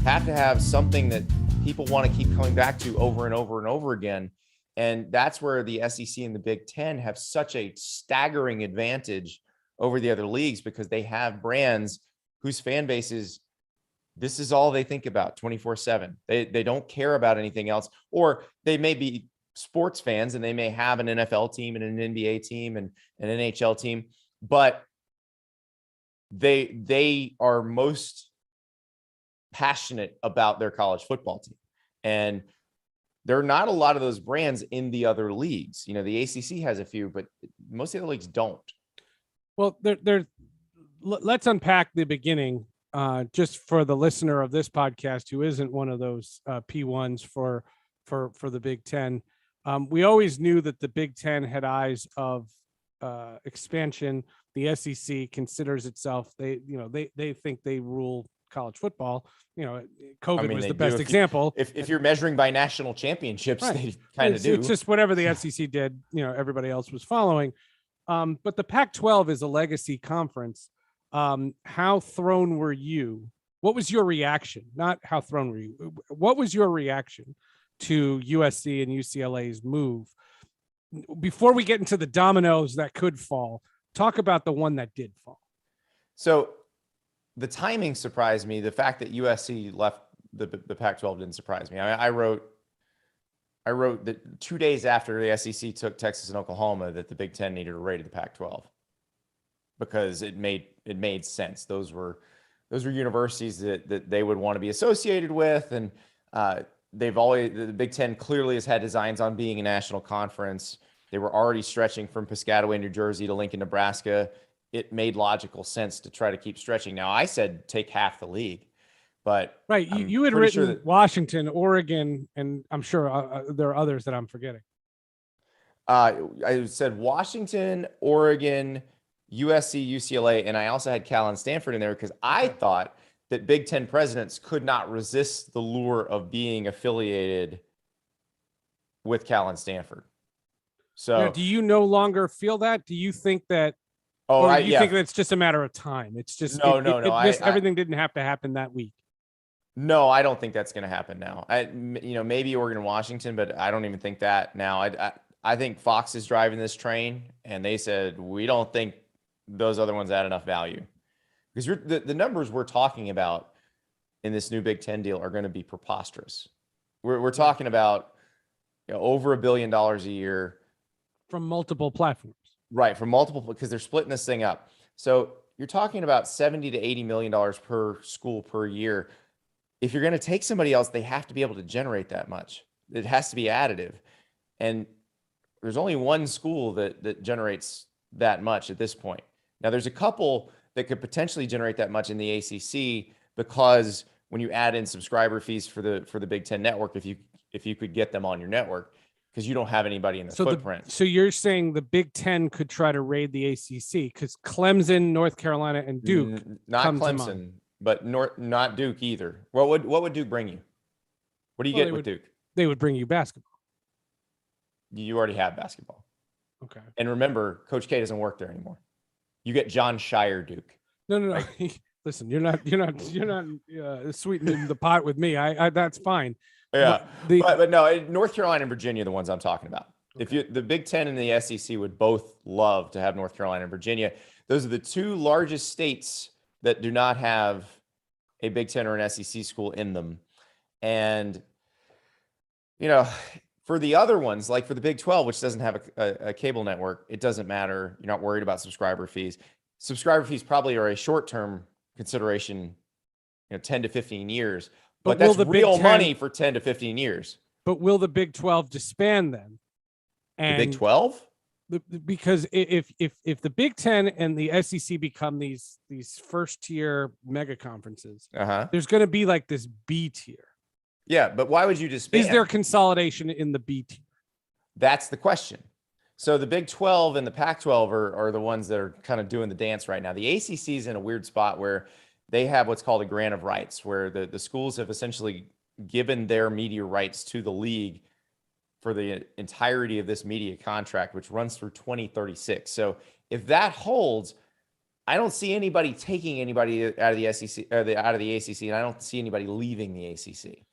have to have something that people want to keep coming back to over and over and over again. And that's where the SEC and the Big Ten have such a staggering advantage over the other leagues, because they have brands whose fan bases, this is all they think about 24/7. They don't care about anything else, or they may be sports fans and they may have an NFL team and an NBA team and an NHL team, but they are most passionate about their college football team. And there are not a lot of those brands in the other leagues. You know, the ACC has a few, but most of the other leagues don't. Well, let's unpack the beginning, just for the listener of this podcast who isn't one of those P1s for the Big Ten. We always knew that the Big Ten had eyes of expansion. The SEC considers itself, they think they rule college football. You know, COVID was the best example. If you're measuring by national championships, right. They kind of do. It's just whatever the SEC did, everybody else was following. But the Pac-12 is a legacy conference. How thrown were you? What was your reaction? Not how thrown were you? What was your reaction to USC and UCLA's move? Before we get into the dominoes that could fall, talk about the one that did fall. So the timing surprised me. The fact that USC left the Pac-12 didn't surprise me. I wrote that 2 days after the SEC took Texas and Oklahoma, that the Big Ten needed a raid of the Pac-12, because it made sense. Those were universities that they would want to be associated with, and the Big Ten clearly has had designs on being a national conference. They were already stretching from Piscataway, New Jersey to Lincoln, Nebraska. It made logical sense to try to keep stretching. Now, I said take half the league, but right, you had written Washington, Oregon, and I'm sure there are others that I'm forgetting. I said Washington, Oregon, USC, UCLA, and I also had Cal and Stanford in there, because I thought that Big Ten presidents could not resist the lure of being affiliated with Cal and Stanford. So now, do you no longer feel that? Do you think that? You think it's just a matter of time? It's just no. Everything didn't have to happen that week. No, I don't think that's going to happen now. Maybe Oregon and Washington, but I don't even think that now. I think Fox is driving this train, and they said, we don't think those other ones add enough value, because the numbers we're talking about in this new Big Ten deal are going to be preposterous. We're talking about over $1 billion a year from multiple platforms. Right, from multiple, because they're splitting this thing up. So you're talking about $70 to $80 million per school per year. If you're going to take somebody else, they have to be able to generate that much. It has to be additive. And there's only one school that generates that much at this point. Now, there's a couple that could potentially generate that much in the ACC, because when you add in subscriber fees for the Big Ten network, if you could get them on your network, because you don't have anybody in the footprint. So you're saying the Big Ten could try to raid the ACC, because Clemson, North Carolina, and Duke. Not Clemson, but not Duke either. What would Duke bring you? What do you get with Duke? They would bring you basketball. You already have basketball. Okay. And remember, Coach K doesn't work there anymore. You get John Shire Duke. No. Right? Listen, you're not sweetening the pot with me. I that's fine. Yeah, but no, North Carolina and Virginia are the ones I'm talking about. Okay. The Big Ten and the SEC would both love to have North Carolina and Virginia. Those are the two largest states that do not have a Big Ten or an SEC school in them. And, for the other ones, like for the Big 12, which doesn't have a cable network, it doesn't matter. You're not worried about subscriber fees. Subscriber fees probably are a short-term consideration, 10 to 15 years. But that's real money for 10 to 15 years. But will the Big 12 disband then? And the Big 12? Because if the Big 10 and the SEC become these first tier mega conferences, there's going to be like this B tier. Yeah, but why would you disband? Is there consolidation in the B tier? That's the question. So the Big 12 and the Pac-12 are the ones that are kind of doing the dance right now. The ACC is in a weird spot where they have what's called a grant of rights, where the schools have essentially given their media rights to the league for the entirety of this media contract, which runs through 2036. So if that holds, I don't see anybody taking anybody out of the SEC or out of the ACC, and I don't see anybody leaving the ACC.